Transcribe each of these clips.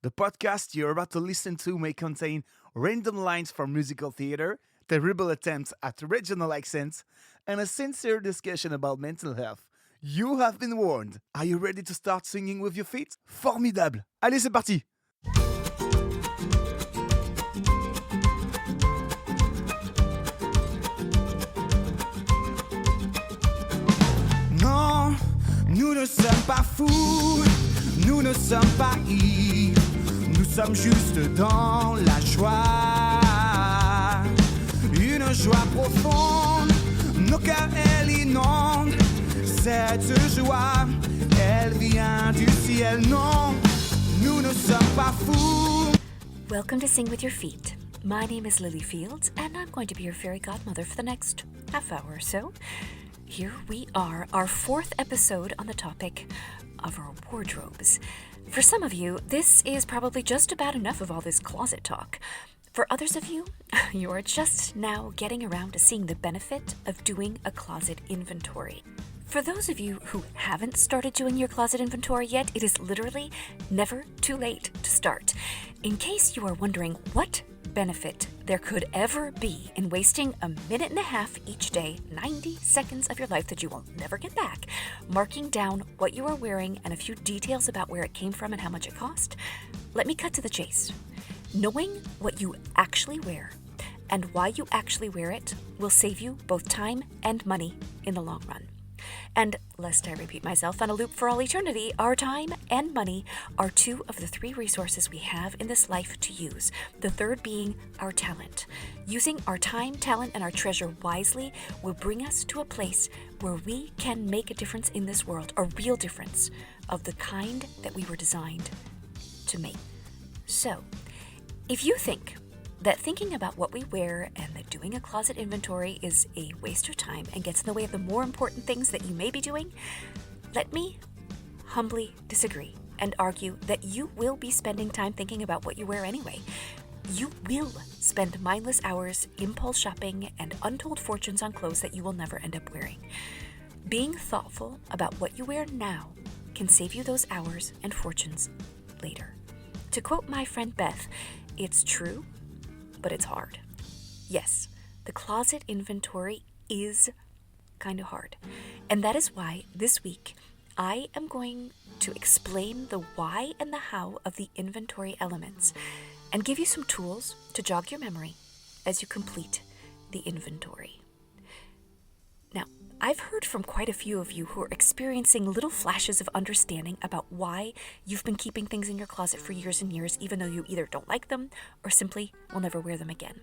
The podcast you're about to listen to may contain random lines from musical theater, terrible attempts at regional accents, and a sincere discussion about mental health. You have been warned. Are you ready to start singing with your feet? Formidable! Allez, c'est parti! Non, nous ne sommes pas fous, nous ne sommes pas ivres, nous sommes juste dans la joie. Une joie profonde, nos cœurs elle inonde. Cette joie, elle vient du ciel. Non, nous ne sommes pas fous. Welcome to Sing With Your Feet. My name is Lily Fields, and I'm going to be your fairy godmother for the next half hour or so. Here we are, our fourth episode on the topic of our wardrobes. For some of you, this is probably just about enough of all this closet talk. For others of you, you are just now getting around to seeing the benefit of doing a closet inventory. For those of you who haven't started doing your closet inventory yet, it is literally never too late to start. In case you are wondering what benefit there could ever be in wasting a minute and a half each day, 90 seconds of your life that you will never get back, marking down what you are wearing and a few details about where it came from and how much it cost, let me cut to the chase. Knowing what you actually wear and why you actually wear it will save you both time and money in the long run. And lest I repeat myself on a loop for all eternity, our time and money are two of the three resources we have in this life to use, the third being our talent. Using our time, talent, and our treasure wisely will bring us to a place where we can make a difference in this world, a real difference of the kind that we were designed to make. So, if you think that thinking about what we wear and that doing a closet inventory is a waste of time and gets in the way of the more important things that you may be doing, let me humbly disagree and argue that you will be spending time thinking about what you wear anyway. You will spend mindless hours impulse shopping and untold fortunes on clothes that you will never end up wearing. Being thoughtful about what you wear now can save you those hours and fortunes later. To quote my friend Beth, it's true, but it's hard. Yes, the closet inventory is kind of hard. And that is why this week I am going to explain the why and the how of the inventory elements and give you some tools to jog your memory as you complete the inventory. Now, I've heard from quite a few of you who are experiencing little flashes of understanding about why you've been keeping things in your closet for years and years, even though you either don't like them or simply will never wear them again.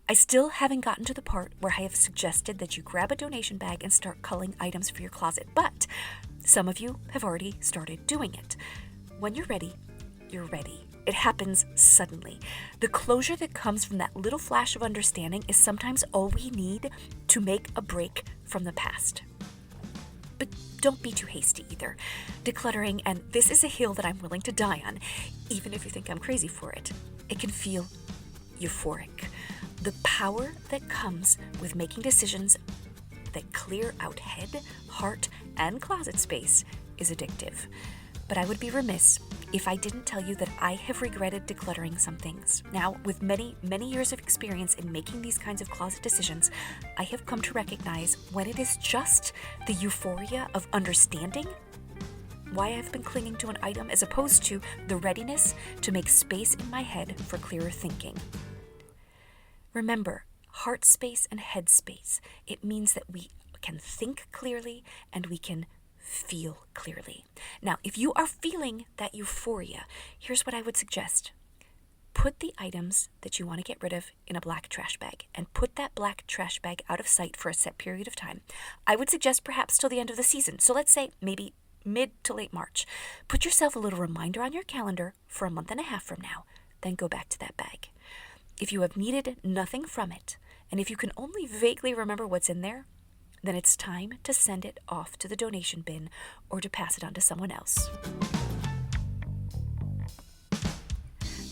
I still haven't gotten to the part where I have suggested that you grab a donation bag and start culling items for your closet, but some of you have already started doing it. When you're ready, you're ready. It happens suddenly. The closure that comes from that little flash of understanding is sometimes all we need to make a break from the past. But don't be too hasty either. Decluttering, and this is a hill that I'm willing to die on, even if you think I'm crazy for it, it can feel euphoric. The power that comes with making decisions that clear out head, heart, and closet space is addictive. But I would be remiss if I didn't tell you that I have regretted decluttering some things. Now, with many, many years of experience in making these kinds of closet decisions, I have come to recognize when it is just the euphoria of understanding why I've been clinging to an item as opposed to the readiness to make space in my head for clearer thinking. Remember, heart space and head space. It means that we can think clearly and we can feel clearly. Now, if you are feeling that euphoria, here's what I would suggest. Put the items that you want to get rid of in a black trash bag and put that black trash bag out of sight for a set period of time. I would suggest perhaps till the end of the season. So let's say maybe mid to late March. Put yourself a little reminder on your calendar for a month and a half from now, then go back to that bag. If you have needed nothing from it, and if you can only vaguely remember what's in there, then it's time to send it off to the donation bin or to pass it on to someone else.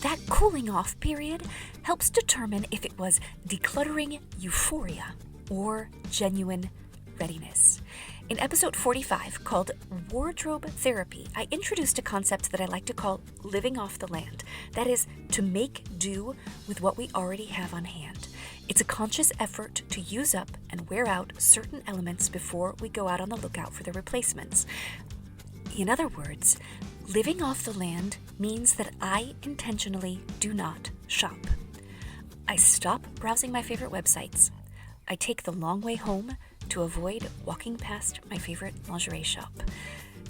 That cooling off period helps determine if it was decluttering euphoria or genuine readiness. In episode 45, called Wardrobe Therapy, I introduced a concept that I like to call living off the land. That is, to make do with what we already have on hand. It's a conscious effort to use up and wear out certain elements before we go out on the lookout for the replacements. In other words, living off the land means that I intentionally do not shop. I stop browsing my favorite websites. I take the long way home to avoid walking past my favorite lingerie shop.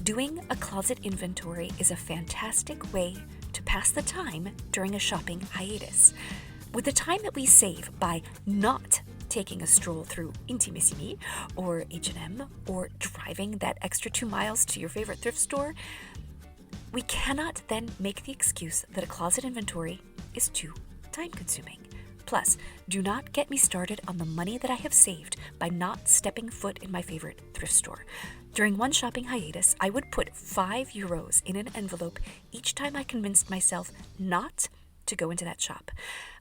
Doing a closet inventory is a fantastic way to pass the time during a shopping hiatus. With the time that we save by not taking a stroll through Intimissimi or H&M or driving that extra 2 miles to your favorite thrift store, we cannot then make the excuse that a closet inventory is too time-consuming. Plus, do not get me started on the money that I have saved by not stepping foot in my favorite thrift store. During one shopping hiatus, I would put €5 in an envelope each time I convinced myself not to go into that shop.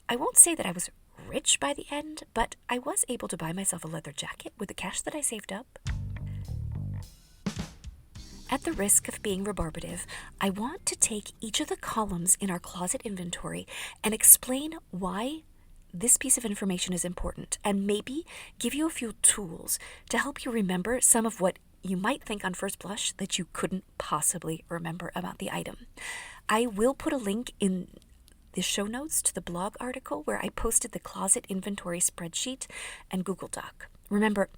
I won't say that I was rich by the end, but I was able to buy myself a leather jacket with the cash that I saved up. At the risk of being rebarbative, I want to take each of the columns in our closet inventory and explain why this piece of information is important, and maybe give you a few tools to help you remember some of what you might think on first blush that you couldn't possibly remember about the item. I will put a link in the show notes to the blog article where I posted the closet inventory spreadsheet and Google Doc. Remember,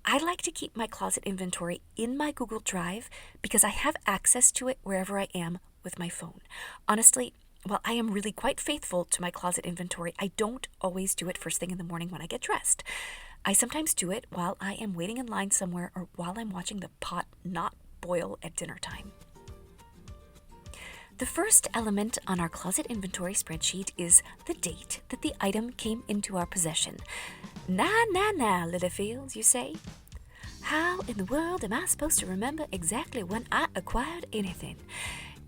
I like to keep my closet inventory in my Google Drive because I have access to it wherever I am with my phone. Honestly, while I am really quite faithful to my closet inventory, I don't always do it first thing in the morning when I get dressed. I sometimes do it while I am waiting in line somewhere or while I'm watching the pot not boil at dinner time. The first element on our closet inventory spreadsheet is the date that the item came into our possession. Nah, Littlefields, you say? How in the world am I supposed to remember exactly when I acquired anything?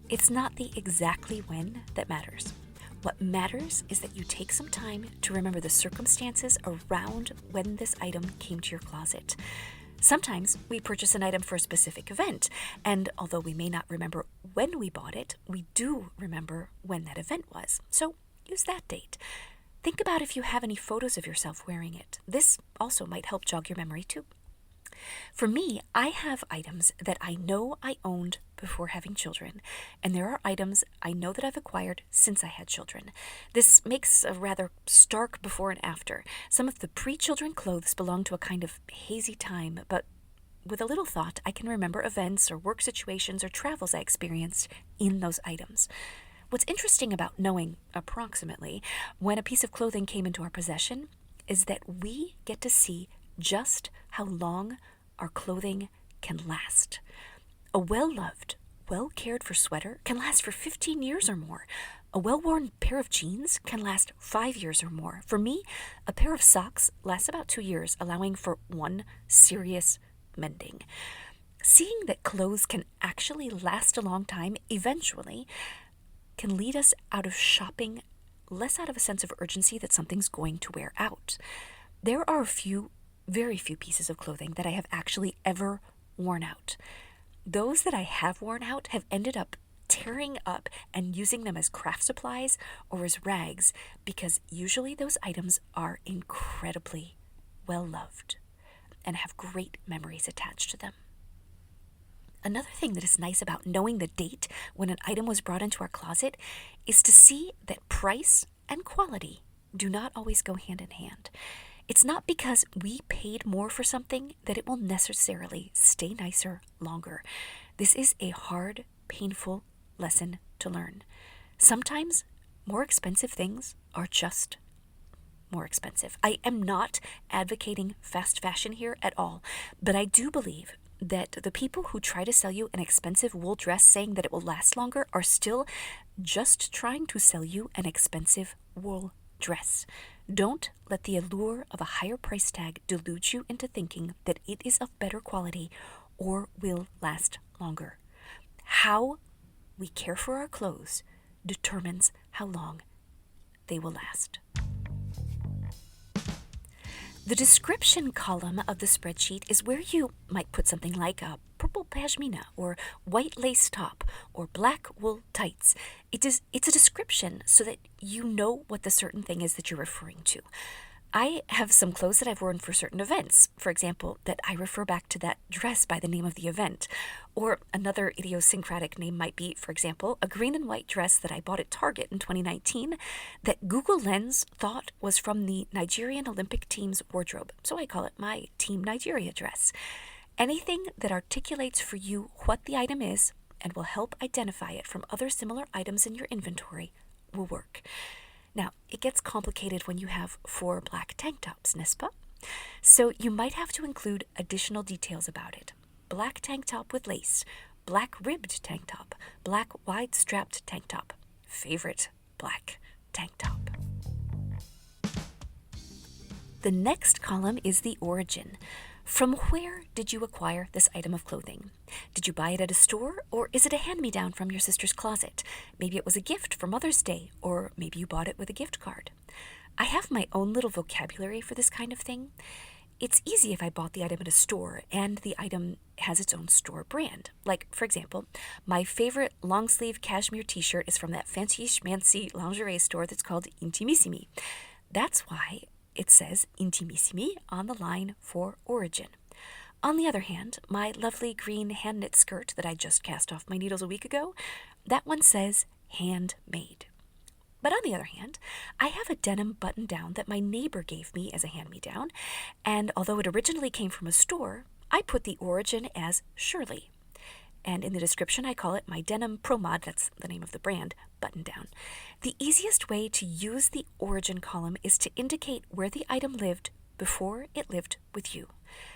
It's not the exactly when that matters. What matters is that you take some time to remember the circumstances around when this item came to your closet. Sometimes we purchase an item for a specific event, and although we may not remember when we bought it, we do remember when that event was. So use that date. Think about if you have any photos of yourself wearing it. This also might help jog your memory too. For me, I have items that I know I owned before having children, and there are items I know that I've acquired since I had children. This makes a rather stark before and after. Some of the pre-children clothes belong to a kind of hazy time, but with a little thought, I can remember events or work situations or travels I experienced in those items. What's interesting about knowing approximately when a piece of clothing came into our possession is that we get to see just how long our clothing can last. A well-loved, well-cared-for sweater can last for 15 years or more. A well-worn pair of jeans can last 5 years or more. For me, a pair of socks lasts about 2 years, allowing for one serious mending. Seeing that clothes can actually last a long time eventually can lead us out of shopping less out of a sense of urgency that something's going to wear out. There are very few pieces of clothing that I have actually ever worn out. Those that I have worn out have ended up tearing up and using them as craft supplies or as rags because usually those items are incredibly well loved and have great memories attached to them. Another thing that is nice about knowing the date when an item was brought into our closet is to see that price and quality do not always go hand in hand. It's not because we paid more for something that it will necessarily stay nicer longer. This is a hard, painful lesson to learn. Sometimes more expensive things are just more expensive. I am not advocating fast fashion here at all, but I do believe that the people who try to sell you an expensive wool dress saying that it will last longer are still just trying to sell you an expensive wool dress. Don't let the allure of a higher price tag delude you into thinking that it is of better quality or will last longer. How we care for our clothes determines how long they will last. The description column of the spreadsheet is where you might put something like a purple pashmina or white lace top or black wool tights. It's a description so that you know what the certain thing is that you're referring to. I have some clothes that I've worn for certain events, for example, that I refer back to that dress by the name of the event. Or another idiosyncratic name might be, for example, a green and white dress that I bought at Target in 2019 that Google Lens thought was from the Nigerian Olympic team's wardrobe. So I call it my Team Nigeria dress. Anything that articulates for you what the item is and will help identify it from other similar items in your inventory will work. Now, it gets complicated when you have 4 black tank tops, n'est-ce pas? So you might have to include additional details about it. Black tank top with lace, black ribbed tank top, black wide-strapped tank top, favorite black tank top. The next column is the origin. From where did you acquire this item of clothing? Did you buy it at a store, or is it a hand-me-down from your sister's closet? Maybe it was a gift for Mother's Day, or maybe you bought it with a gift card. I have my own little vocabulary for this kind of thing. It's easy if I bought the item at a store and the item has its own store brand. Like, for example, my favorite long-sleeve cashmere t-shirt is from that fancy schmancy lingerie store that's called Intimissimi. That's why it says Intimissimi on the line for origin. On the other hand, my lovely green hand-knit skirt that I just cast off my needles a week ago, that one says handmade. But on the other hand, I have a denim button-down that my neighbor gave me as a hand-me-down, and although it originally came from a store, I put the origin as Shirley. And in the description, I call it my Denim Pro Mod, that's the name of the brand, button-down. The easiest way to use the origin column is to indicate where the item lived before it lived with you.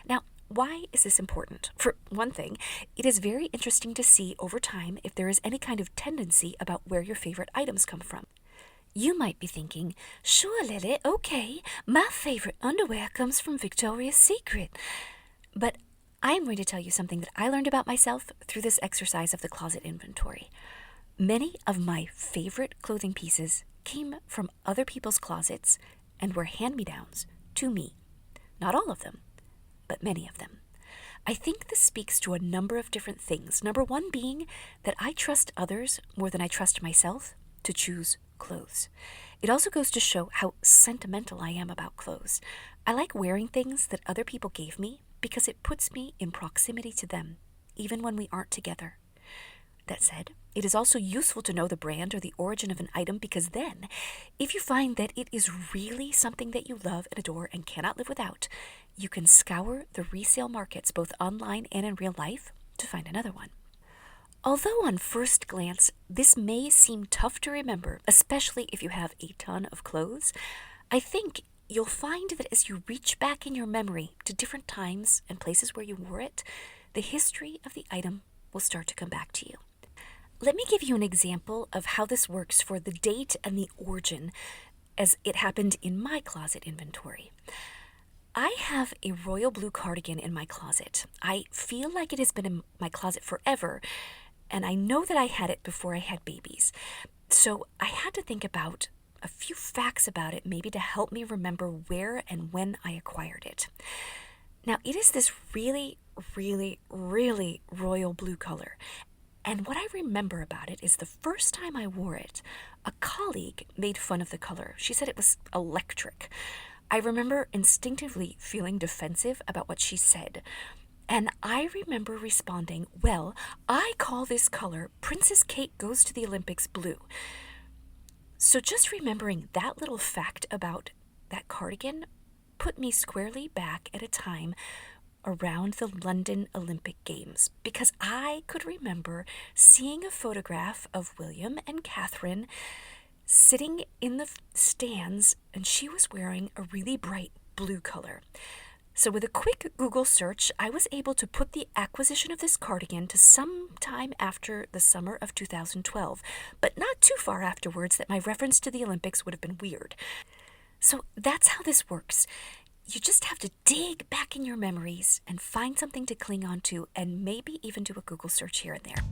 Now, why is this important? For one thing, it is very interesting to see over time if there is any kind of tendency about where your favorite items come from. You might be thinking, sure, Lily, okay, my favorite underwear comes from Victoria's Secret. But I am going to tell you something that I learned about myself through this exercise of the closet inventory. Many of my favorite clothing pieces came from other people's closets and were hand-me-downs to me. Not all of them, but many of them. I think this speaks to a number of different things. Number one being that I trust others more than I trust myself to choose clothes. It also goes to show how sentimental I am about clothes. I like wearing things that other people gave me because it puts me in proximity to them, even when we aren't together. That said, it is also useful to know the brand or the origin of an item because then, if you find that it is really something that you love and adore and cannot live without, you can scour the resale markets both online and in real life to find another one. Although on first glance, this may seem tough to remember, especially if you have a ton of clothes, I think you'll find that as you reach back in your memory to different times and places where you wore it, the history of the item will start to come back to you. Let me give you an example of how this works for the date and the origin as it happened in my closet inventory. I have a royal blue cardigan in my closet. I feel like it has been in my closet forever, and I know that I had it before I had babies. So I had to think about a few facts about it, maybe to help me remember where and when I acquired it. Now, it is this really, really, really royal blue color. And what I remember about it is the first time I wore it, a colleague made fun of the color. She said it was electric. I remember instinctively feeling defensive about what she said. And I remember responding, well, I call this color Princess Kate Goes to the Olympics blue. So just remembering that little fact about that cardigan put me squarely back at a time around the London Olympic Games, because I could remember seeing a photograph of William and Catherine sitting in the stands, and she was wearing a really bright blue color. So with a quick Google search, I was able to put the acquisition of this cardigan to some time after the summer of 2012, but not too far afterwards that my reference to the Olympics would have been weird. So that's how this works. You just have to dig back in your memories and find something to cling on to, and maybe even do a Google search here and there.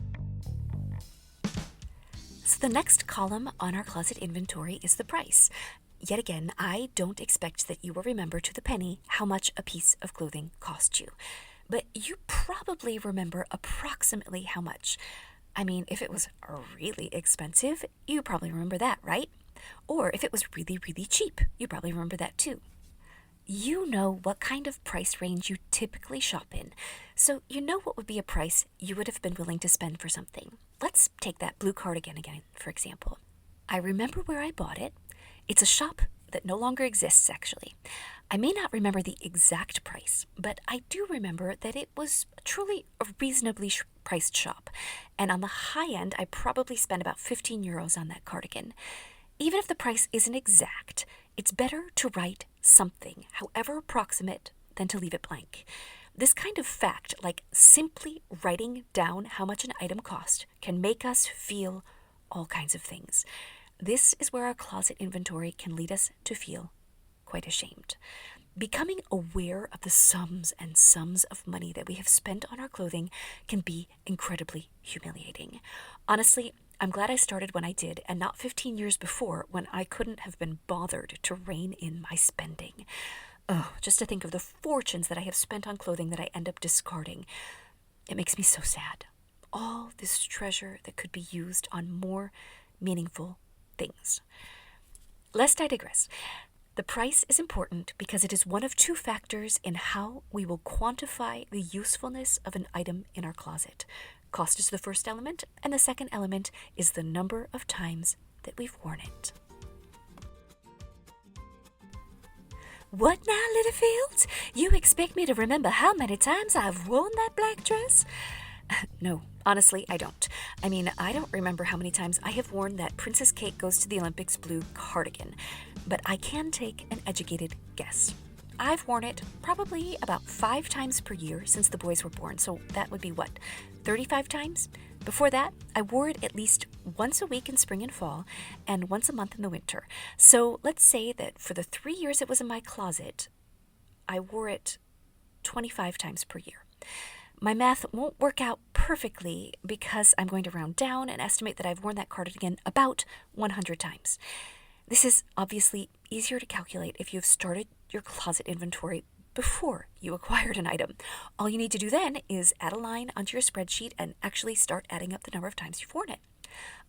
So the next column on our closet inventory is the price. Yet again, I don't expect that you will remember to the penny how much a piece of clothing cost you. But you probably remember approximately how much. I mean, if it was really expensive, you probably remember that, right? Or if it was really, really cheap, you probably remember that too. You know what kind of price range you typically shop in, so you know what would be a price you would have been willing to spend for something. Let's take that blue cardigan again, for example. I remember where I bought it. It's a shop that no longer exists, actually. I may not remember the exact price, but I do remember that it was truly a reasonably priced shop. And on the high end, I probably spent about 15 euros on that cardigan. Even if the price isn't exact, it's better to write something, however approximate, than to leave it blank. This kind of fact, like simply writing down how much an item cost, can make us feel all kinds of things. This is where our closet inventory can lead us to feel quite ashamed. Becoming aware of the sums and sums of money that we have spent on our clothing can be incredibly humiliating. Honestly, I'm glad I started when I did and not 15 years before when I couldn't have been bothered to rein in my spending. Oh, just to think of the fortunes that I have spent on clothing that I end up discarding. It makes me so sad. All this treasure that could be used on more meaningful things. Lest I digress, the price is important because it is one of two factors in how we will quantify the usefulness of an item in our closet. Cost is the first element, and the second element is the number of times that we've worn it. What now, Littlefield? You expect me to remember how many times I've worn that black dress? No, honestly, I don't. I mean, I don't remember how many times I have worn that Princess Kate Goes to the Olympics blue cardigan, but I can take an educated guess. I've worn it probably about 5 times per year since the boys were born, so that would be what, 35 times? Before that, I wore it at least once a week in spring and fall, and once a month in the winter. So let's say that for the 3 years it was in my closet, I wore it 25 times per year. My math won't work out perfectly because I'm going to round down and estimate that I've worn that cardigan about 100 times. This is obviously easier to calculate if you've started your closet inventory before you acquired an item. All you need to do then is add a line onto your spreadsheet and actually start adding up the number of times you've worn it.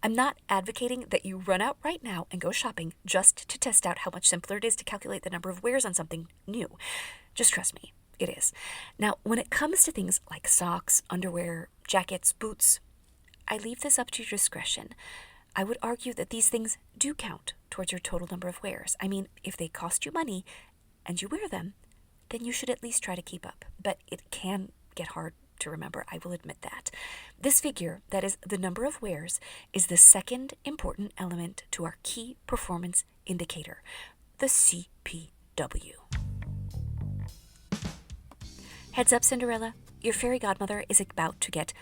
I'm not advocating that you run out right now and go shopping just to test out how much simpler it is to calculate the number of wears on something new. Just trust me, it is. Now, when it comes to things like socks, underwear, jackets, boots, I leave this up to your discretion. I would argue that these things do count towards your total number of wears. I mean, if they cost you money and you wear them, then you should at least try to keep up. But it can get hard to remember, I will admit that. This figure, that is the number of wears, is the second important element to our key performance indicator, the CPW. Heads up, Cinderella, your fairy godmother is about to get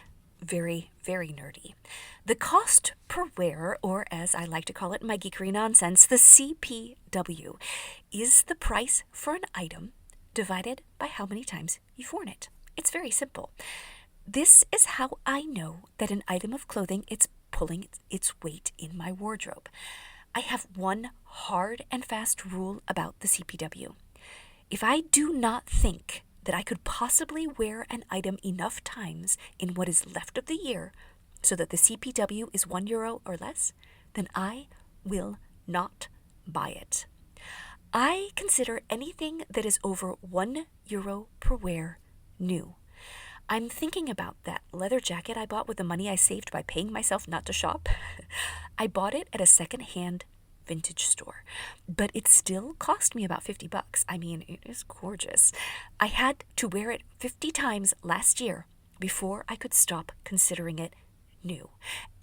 very, very nerdy. The cost per wear, or as I like to call it in my geekery nonsense, the CPW, is the price for an item divided by how many times you've worn it. It's very simple. This is how I know that an item of clothing is pulling its weight in my wardrobe. I have one hard and fast rule about the CPW. If I do not think that I could possibly wear an item enough times in what is left of the year so that the CPW is €1 or less, then I will not buy it. I consider anything that is over €1 per wear new. I'm thinking about that leather jacket I bought with the money I saved by paying myself not to shop. I bought it at a second-hand vintage store, but it still cost me about $50. I mean, it is gorgeous. I had to wear it 50 times last year before I could stop considering it new,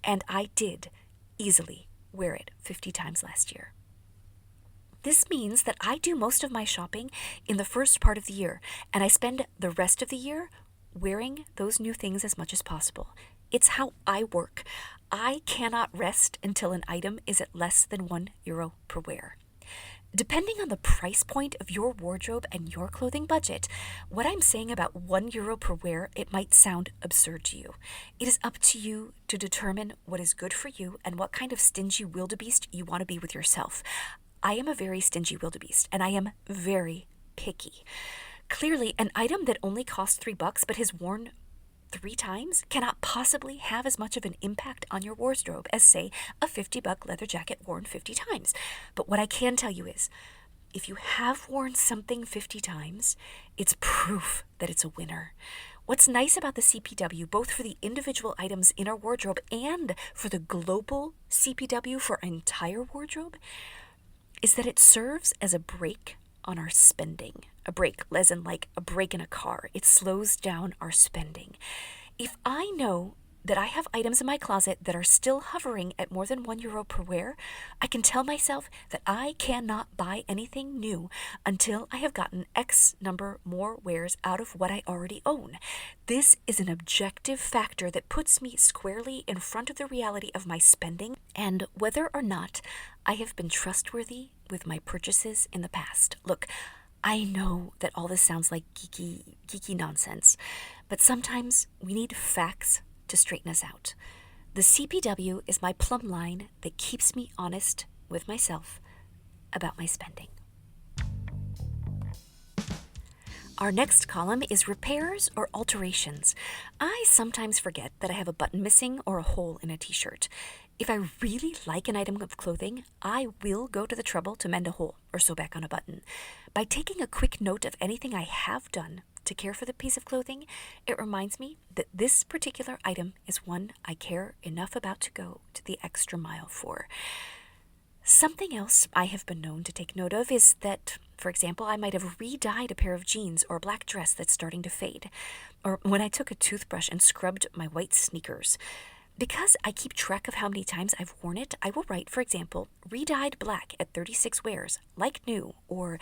and I did easily wear it 50 times last year. This means that I do most of my shopping in the first part of the year, and I spend the rest of the year wearing those new things as much as possible. It's how I work. I cannot rest until an item is at less than €1 per wear. Depending on the price point of your wardrobe and your clothing budget, what I'm saying about €1 per wear, it might sound absurd to you. It is up to you to determine what is good for you and what kind of stingy wildebeest you want to be with yourself. I am a very stingy wildebeest, and I am very picky. Clearly, an item that only costs $3 but has worn 3 times cannot possibly have as much of an impact on your wardrobe as, say, a $50 leather jacket worn 50 times. But what I can tell you is, if you have worn something 50 times, it's proof that it's a winner. What's nice about the CPW, both for the individual items in our wardrobe and for the global CPW for our entire wardrobe, is that it serves as a brake on our spending. A brake, as in like a brake in a car. It slows down our spending. If I know that I have items in my closet that are still hovering at more than €1 per wear, I can tell myself that I cannot buy anything new until I have gotten X number more wears out of what I already own. This is an objective factor that puts me squarely in front of the reality of my spending and whether or not I have been trustworthy with my purchases in the past. Look, I know that all this sounds like geeky nonsense, but sometimes we need facts to straighten us out. The CPW is my plumb line that keeps me honest with myself about my spending. Our next column is repairs or alterations. I sometimes forget that I have a button missing or a hole in a t-shirt. If I really like an item of clothing, I will go to the trouble to mend a hole or sew back on a button. By taking a quick note of anything I have done to care for the piece of clothing, it reminds me that this particular item is one I care enough about to go to the extra mile for. Something else I have been known to take note of is that, for example, I might have re-dyed a pair of jeans or a black dress that's starting to fade, or when I took a toothbrush and scrubbed my white sneakers. Because I keep track of how many times I've worn it, I will write, for example, re-dyed black at 36 wears, like new, or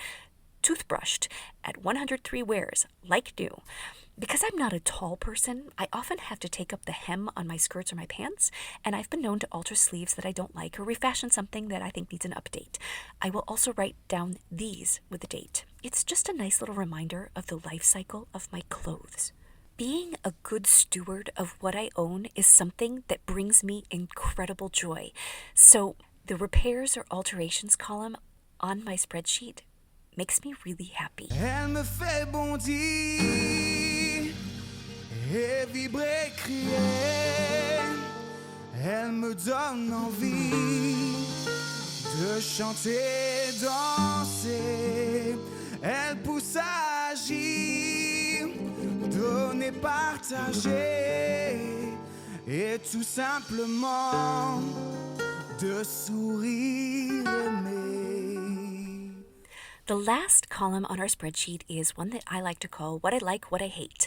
toothbrushed at 103 wears, like new. Because I'm not a tall person, I often have to take up the hem on my skirts or my pants, and I've been known to alter sleeves that I don't like or refashion something that I think needs an update. I will also write down these with the date. It's just a nice little reminder of the life cycle of my clothes. Being a good steward of what I own is something that brings me incredible joy. So the repairs or alterations column on my spreadsheet makes me really happy. Elle me fait bondir et vibrer, crier. Elle me donne envie de chanter, danser. Elle pousse à agir, donner, partager. Et tout simplement de sourire, aimer. The last column on our spreadsheet is one that I like to call what I like, what I hate.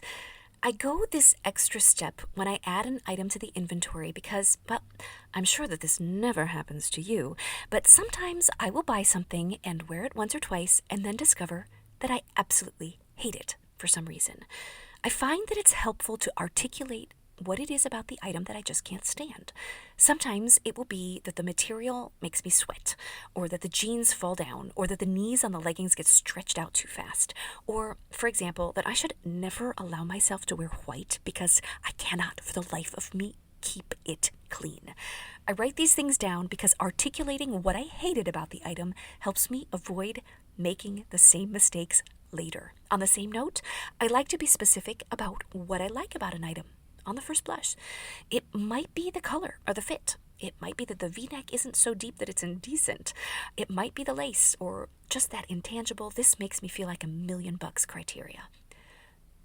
I go this extra step when I add an item to the inventory because, well, I'm sure that this never happens to you, but sometimes I will buy something and wear it once or twice and then discover that I absolutely hate it for some reason. I find that it's helpful to articulate what it is about the item that I just can't stand. Sometimes it will be that the material makes me sweat, or that the jeans fall down, or that the knees on the leggings get stretched out too fast, or, for example, that I should never allow myself to wear white because I cannot, for the life of me, keep it clean. I write these things down because articulating what I hated about the item helps me avoid making the same mistakes later. On the same note, I like to be specific about what I like about an item. On the first blush, it might be the color or the fit. It might be that the V-neck isn't so deep that it's indecent. It might be the lace or just that intangible, this makes me feel like $1,000,000 criteria.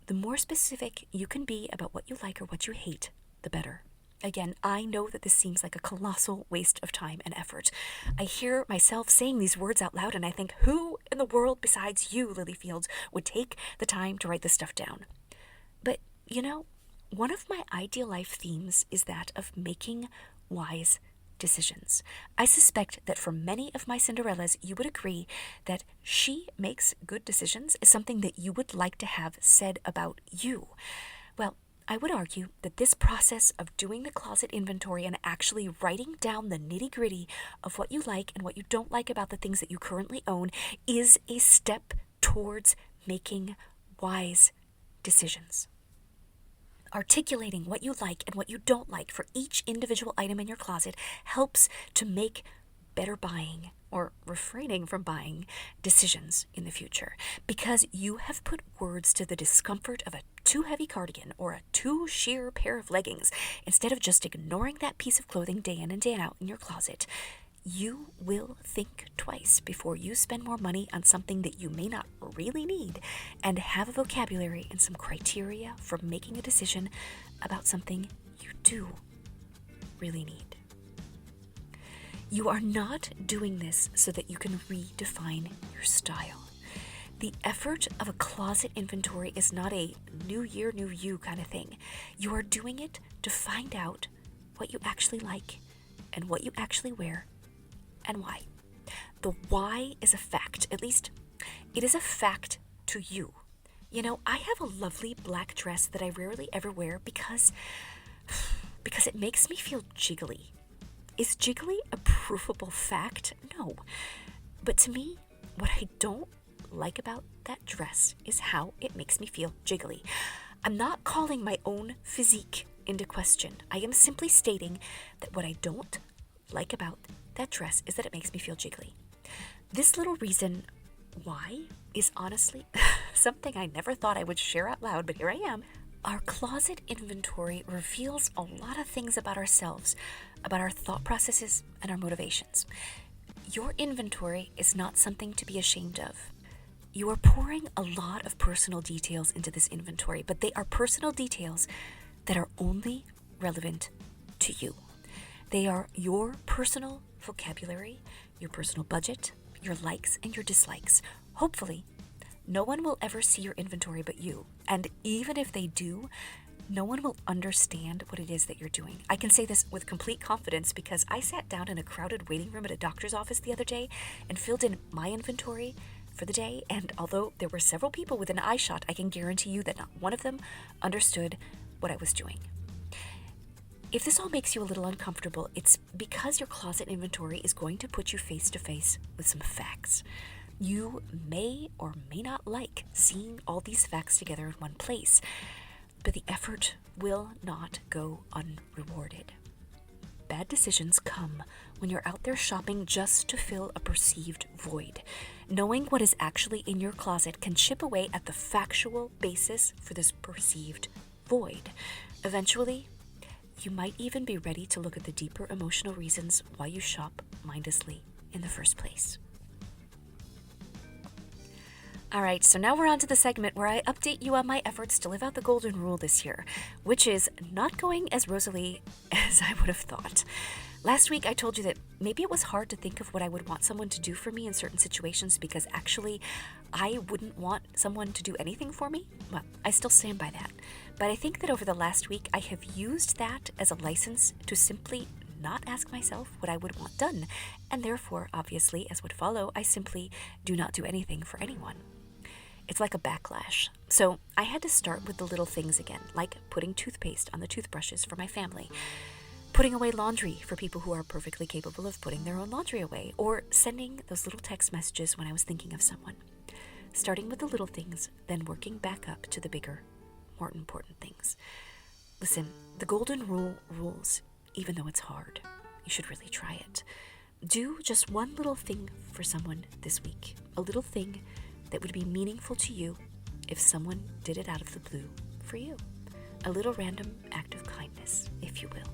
The more specific you can be about what you like or what you hate, the better. Again, I know that this seems like a colossal waste of time and effort. I hear myself saying these words out loud and I think, who in the world besides you, Lily Fields, would take the time to write this stuff down? But, you know, one of my ideal life themes is that of making wise decisions. I suspect that for many of my Cinderellas, you would agree that she makes good decisions is something that you would like to have said about you. Well, I would argue that this process of doing the closet inventory and actually writing down the nitty-gritty of what you like and what you don't like about the things that you currently own is a step towards making wise decisions. Articulating what you like and what you don't like for each individual item in your closet helps to make better buying or refraining from buying decisions in the future because you have put words to the discomfort of a too heavy cardigan or a too sheer pair of leggings instead of just ignoring that piece of clothing day in and day out in your closet. You will think twice before you spend more money on something that you may not really need and have a vocabulary and some criteria for making a decision about something you do really need. You are not doing this so that you can redefine your style. The effort of a closet inventory is not a new year, new you kind of thing. You are doing it to find out what you actually like and what you actually wear and why. The why is a fact. At least it is a fact to you. You know, I have a lovely black dress that I rarely ever wear because it makes me feel jiggly. Is jiggly a provable fact? No. But to me, what I don't like about that dress is how it makes me feel jiggly. I'm not calling my own physique into question. I am simply stating that what I don't like about that dress is that it makes me feel jiggly. This little reason why is honestly something I never thought I would share out loud, but here I am. Our closet inventory reveals a lot of things about ourselves, about our thought processes and our motivations. Your inventory is not something to be ashamed of. You are pouring a lot of personal details into this inventory, but they are personal details that are only relevant to you. They are your personal vocabulary, your personal budget, your likes and your dislikes. Hopefully, no one will ever see your inventory but you. And even if they do, no one will understand what it is that you're doing. I can say this with complete confidence because I sat down in a crowded waiting room at a doctor's office the other day and filled in my inventory for the day. And although there were several people within eye shot, I can guarantee you that not one of them understood what I was doing. If this all makes you a little uncomfortable, it's because your closet inventory is going to put you face to face with some facts. You may or may not like seeing all these facts together in one place, but the effort will not go unrewarded. Bad decisions come when you're out there shopping just to fill a perceived void. Knowing what is actually in your closet can chip away at the factual basis for this perceived void. Eventually, you might even be ready to look at the deeper emotional reasons why you shop mindlessly in the first place. All right, so now we're on to the segment where I update you on my efforts to live out the golden rule this year, which is not going as rosily as I would have thought. Last week, I told you that maybe it was hard to think of what I would want someone to do for me in certain situations because actually I wouldn't want someone to do anything for me. Well, I still stand by that. But I think that over the last week, I have used that as a license to simply not ask myself what I would want done. And therefore, obviously, as would follow, I simply do not do anything for anyone. It's like a backlash. So I had to start with the little things again, like putting toothpaste on the toothbrushes for my family, putting away laundry for people who are perfectly capable of putting their own laundry away, or sending those little text messages when I was thinking of someone. Starting with the little things, then working back up to the bigger, more important things. Listen, the golden rule rules, even though it's hard. You should really try it. Do just one little thing for someone this week. A little thing that would be meaningful to you if someone did it out of the blue for you. A little random act of kindness, if you will.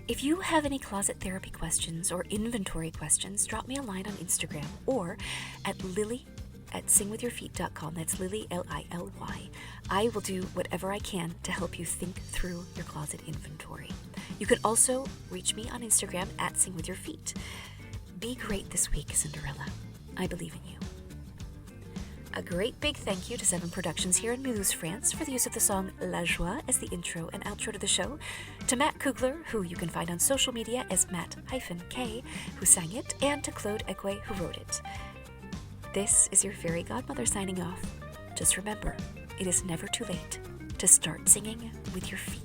If you have any closet therapy questions or inventory questions, drop me a line on Instagram or at lily@singwithyourfeet.com. That's Lily, Lily. I will do whatever I can to help you think through your closet inventory. You can also reach me on Instagram at singwithyourfeet. Be great this week, Cinderella. I believe in you. A great big thank you to 7 Productions here in Mulhouse, France for the use of the song La Joie as the intro and outro to the show, to Matt Kugler, who you can find on social media as Matt-K, who sang it, and to Claude Ekwe, who wrote it. This is your fairy godmother signing off. Just remember, it is never too late to start singing with your feet.